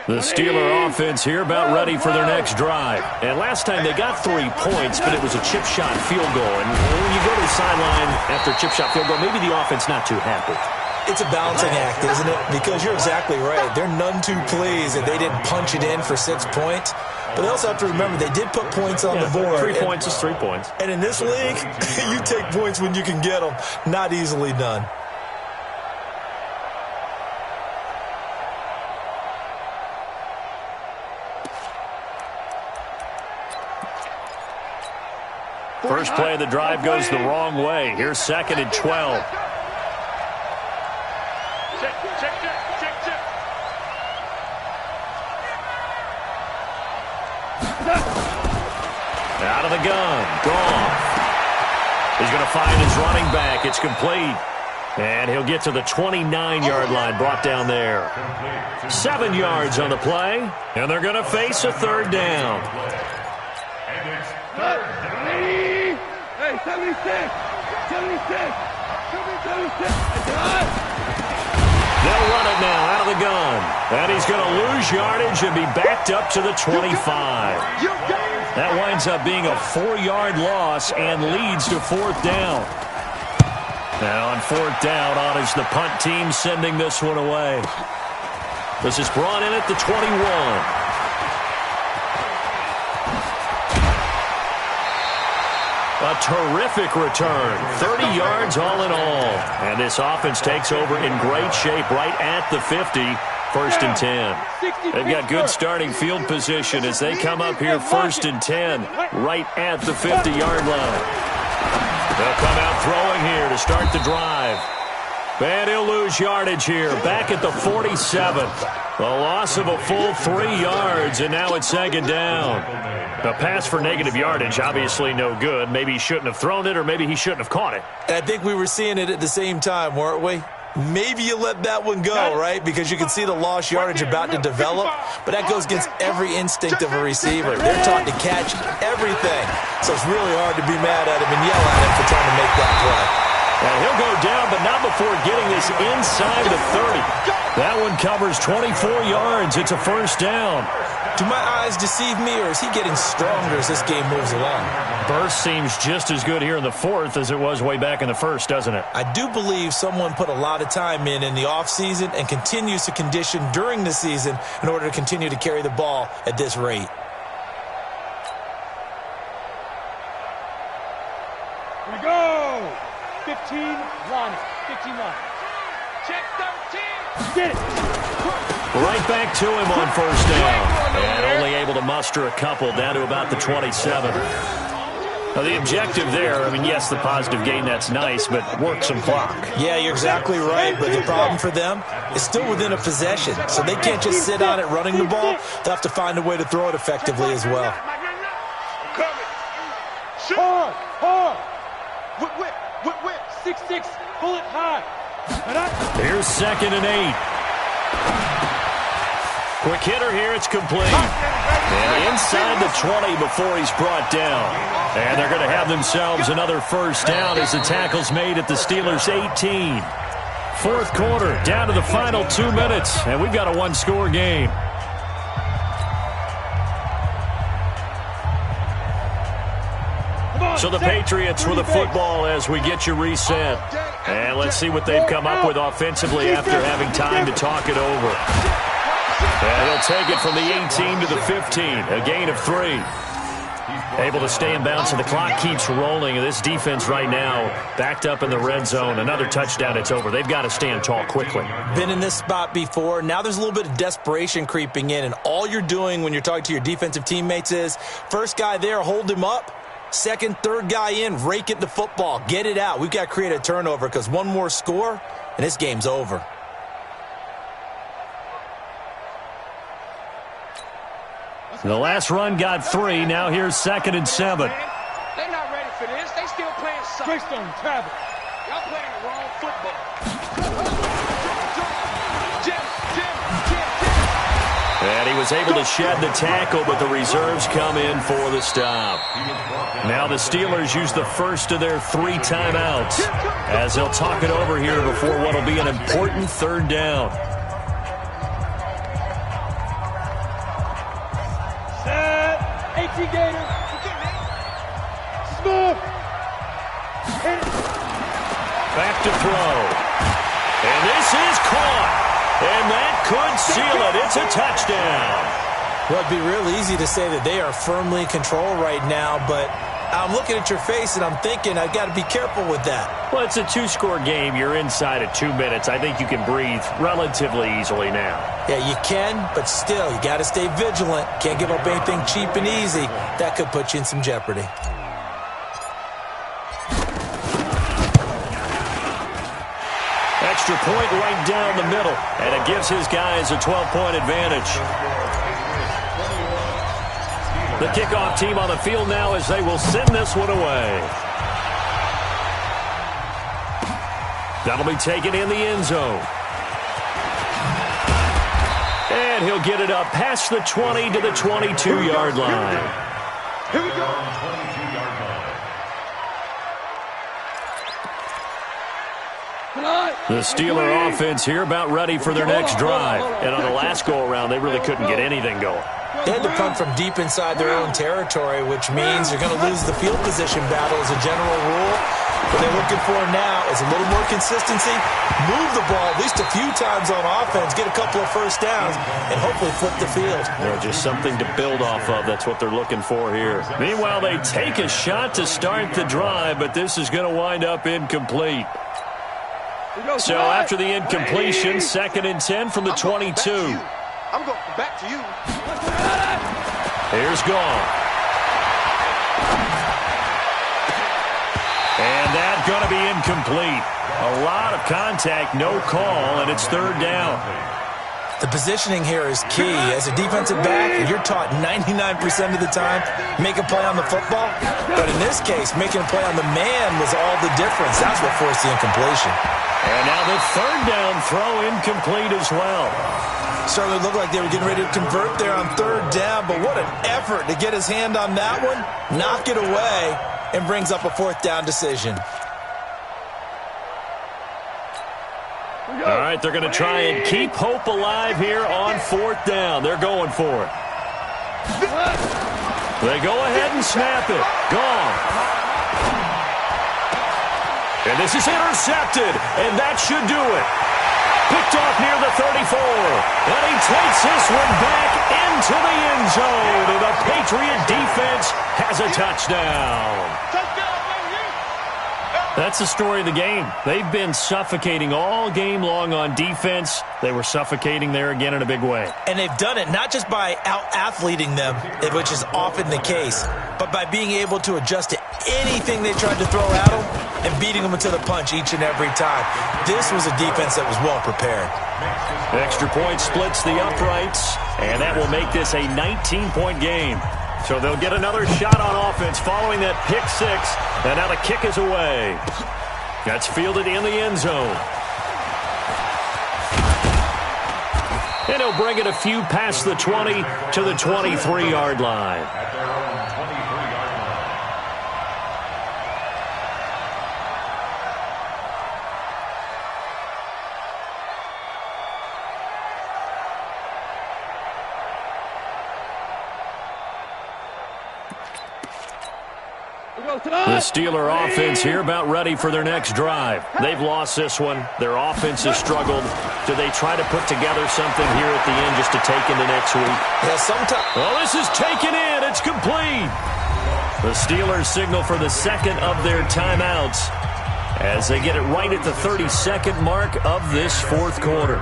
The Steeler offense here about ready for their next drive. And last time they got 3 points, but it was a chip shot field goal. And when you go to the sideline after a chip shot field goal, maybe the offense not too happy. It's a balancing act, isn't it? Because you're exactly right. They're none too pleased that they didn't punch it in for 6 points. But they also have to remember they did put points on the board. 3 points is 3 points. And in this league, you take points when you can get them. Not easily done. First play of the drive goes the wrong way. Here's 2nd and 12. Check. Out of the gun. Gone. He's going to find his running back. It's complete. And he'll get to the 29-yard line, brought down there. 7 yards on the play. And they're going to face a 3rd down. Hey, 76! They'll run it now out of the gun. And he's going to lose yardage and be backed up to the 25. That winds up being a 4-yard loss and leads to 4th down. Now on 4th down, on is the punt team sending this one away. This is brought in at the 21. A terrific return. 30 yards all in all. And this offense takes over in great shape right at the 50. 1st and 10. They've got good starting field position as they come up here 1st and 10 right at the 50-yard line. They'll come out throwing here to start the drive. And he'll lose yardage here back at the 47. A loss of a full 3 yards, and now it's 2nd down. A pass for negative yardage, obviously no good. Maybe he shouldn't have thrown it, or maybe he shouldn't have caught it. I think we were seeing it at the same time, weren't we? Maybe you let that one go, right? Because you can see the lost yardage about to develop, but that goes against every instinct of a receiver. They're taught to catch everything, so it's really hard to be mad at him and yell at him for trying to make that play. And he'll go down, but not before getting this inside the 30. That one covers 24 yards. It's a 1st down. Do my eyes deceive me, or is he getting stronger as this game moves along? Burst seems just as good here in the 4th as it was way back in the 1st, doesn't it? I do believe someone put a lot of time in the offseason and continues to condition during the season in order to continue to carry the ball at this rate. Here we go. 15, line it. 15 line. Check 13. Get it. Right back to him on 1st down. And only able to muster a couple down to about the 27. Now, the objective there, I mean, yes, the positive gain, that's nice, but work some clock. Yeah, you're exactly right, but the problem for them is still within a possession, so they can't just sit on it running the ball. They'll have to find a way to throw it effectively as well. Hard, hard. Whip. 6-6, pull it high. Here's 2nd and 8. Quick hitter here, it's complete. And inside the 20 before he's brought down. And they're going to have themselves another 1st down as the tackle's made at the Steelers' 18. 4th quarter, down to the final 2 minutes, and we've got a 1-score game. So the Patriots with the football as we get you reset. And let's see what they've come up with offensively after having time to talk it over. And he'll take it from the 18 to the 15, a gain of 3. Able to stay in bounds, so the clock keeps rolling. And this defense right now backed up in the red zone. Another touchdown, it's over. They've got to stand tall quickly. Been in this spot before. Now there's a little bit of desperation creeping in, and all you're doing when you're talking to your defensive teammates is, first guy there, hold him up. 2nd, 3rd guy in, rake it the football. Get it out. We've got to create a turnover because one more score, and this game's over. The last run got 3. Now here's 2nd and 7. They're not ready for this. They still playing soccer. Greystone, travel. Y'all playing the wrong football. And he was able to shed the tackle, but the reserves come in for the stop. Now the Steelers use the first of their 3 timeouts as they'll talk it over here before what will be an important 3rd down. Set. 18 Gator. Smooth. Back to throw. And this is caught. And that could seal it. It's a touchdown. Well, it'd be real easy to say that they are firmly in control right now, but I'm looking at your face and I'm thinking I've got to be careful with that. Well, it's a 2-score game. You're inside at 2 minutes. I think you can breathe relatively easily now. Yeah, you can, but still, you got to stay vigilant. Can't give up anything cheap and easy. That could put you in some jeopardy. Extra point right down the middle, and it gives his guys a 12-point advantage. The kickoff team on the field now as they will send this one away. That'll be taken in the end zone. And he'll get it up past the 20 to the 22-yard line. Here we go. The Steeler offense here about ready for their next drive. And on the last go-around, they really couldn't get anything going. They had to punt from deep inside their own territory, which means you're going to lose the field position battle as a general rule. What they're looking for now is a little more consistency, move the ball at least a few times on offense, get a couple of first downs, and hopefully flip the field. Yeah, just something to build off of. That's what they're looking for here. Meanwhile, they take a shot to start the drive, but this is going to wind up incomplete. So after the incompletion, 2nd and 10 from the 22. I'm going back to you. Here's Gone. And that's going to be incomplete. A lot of contact, no call, and it's 3rd down. The positioning here is key. As a defensive back, you're taught 99% of the time, make a play on the football. But in this case, making a play on the man was all the difference. That's what forced the incompletion. And now the 3rd down throw incomplete as well. Certainly looked like they were getting ready to convert there on 3rd down, but what an effort to get his hand on that one, knock it away, and brings up a 4th down decision. All right, they're going to try and keep hope alive here on 4th down. They're going for it. They go ahead and snap it. Gone. And this is intercepted, and that should do it. Picked off near the 34. And he takes this one back into the end zone. And the Patriot defense has a touchdown. That's the story of the game. They've been suffocating all game long on defense. They were suffocating there again in a big way. And they've done it not just by out-athleting them, which is often the case, but by being able to adjust to anything they tried to throw at them and beating them into the punch each and every time. This was a defense that was well prepared. Extra point splits the uprights, and that will make this a 19-point game. So they'll get another shot on offense following that pick 6, and now the kick is away. That's fielded in the end zone. And he'll bring it a few past the 20 to the 23-yard line. The Steeler offense here about ready for their next drive. They've lost this one. Their offense has struggled. Do they try to put together something here at the end just to take into next week? Yeah, sometimes. Well, this is taken in. It's complete. The Steelers signal for the 2nd of their timeouts as they get it right at the 32nd mark of this 4th quarter.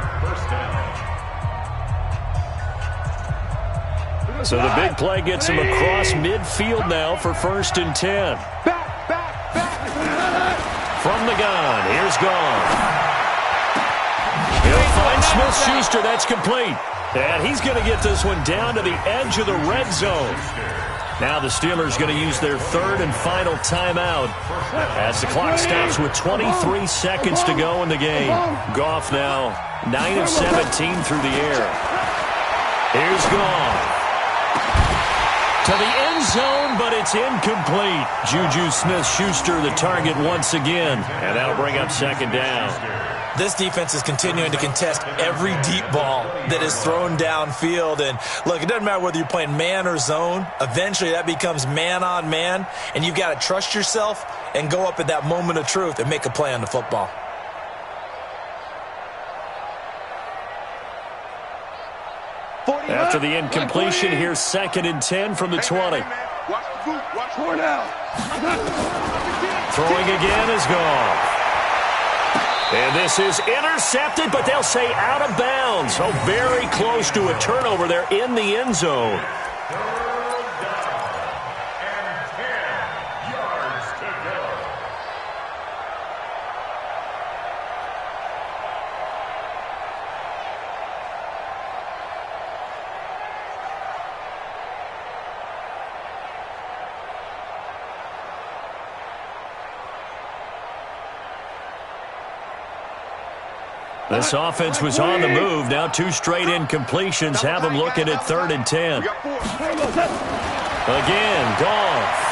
So the big play gets him across midfield now for 1st and 10. From the gun, here's Gone. He'll find Smith-Schuster. That's complete. And he's going to get this one down to the edge of the red zone. Now the Steelers going to use their 3rd and final timeout as the clock stops with 23 seconds to go in the game. Goff now 9 of 17 through the air. Here's Gone. To the end zone, but it's incomplete. Juju Smith-Schuster the target once again, and that'll bring up 2nd down. This defense is continuing to contest every deep ball that is thrown downfield. And look, it doesn't matter whether you're playing man or zone. Eventually that becomes man on man, and you've got to trust yourself and go up at that moment of truth and make a play on the football. After the incompletion, here's 2nd and 10 from the 20. Throwing again is Gone. And this is intercepted, but they'll say out of bounds. So very close to a turnover there in the end zone. This offense was on the move. Now 2 straight incompletions have them looking at 3rd and 10. Again, Goff.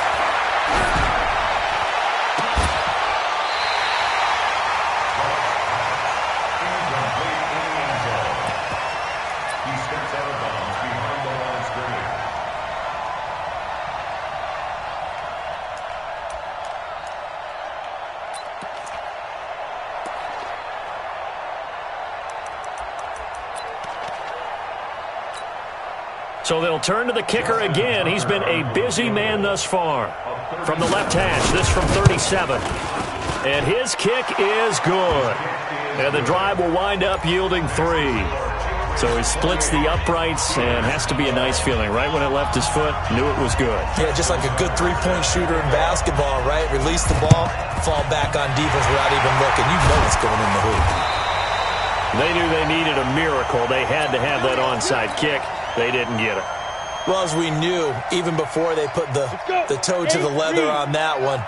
So they'll turn to the kicker again. He's been a busy man thus far. From the left hash, this from 37. And his kick is good. And the drive will wind up yielding 3. So he splits the uprights, and has to be a nice feeling. Right when it left his foot, knew it was good. Yeah, just like a good three-point shooter in basketball, right? Release the ball, fall back on defense without even looking. You know it's going in the hoop. They knew they needed a miracle. They had to have that onside kick. They didn't get it. Well, as we knew, even before they put the toe to the leather on that one,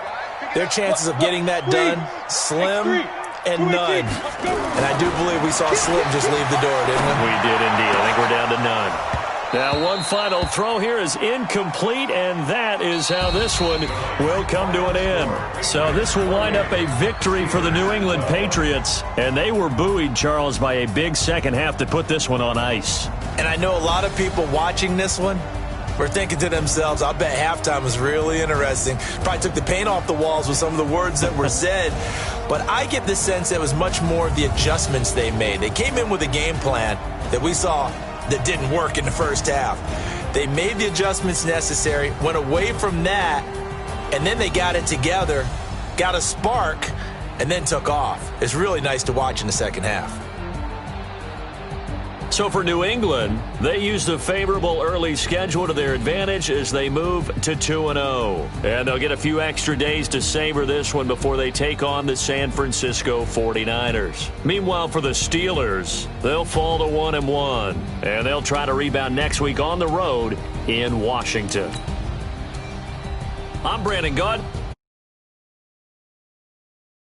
their chances of getting that done, slim and none. And I do believe we saw Slim just leave the door, didn't we? We did indeed. I think we're down to none. Now, one final throw here is incomplete, and that is how this one will come to an end. So this will wind up a victory for the New England Patriots, and they were buoyed, Charles, by a big second half to put this one on ice. And I know a lot of people watching this one were thinking to themselves, I bet halftime was really interesting. Probably took the paint off the walls with some of the words that were said. But I get the sense that it was much more of the adjustments they made. They came in with a game plan that we saw that didn't work in the first half. They made the adjustments necessary, went away from that, and then they got it together, got a spark, and then took off. It's really nice to watch in the second half. So for New England, they used a favorable early schedule to their advantage as they move to 2-0. And they'll get a few extra days to savor this one before they take on the San Francisco 49ers. Meanwhile, for the Steelers, they'll fall to 1-1. And they'll try to rebound next week on the road in Washington. I'm Brandon Gaunt.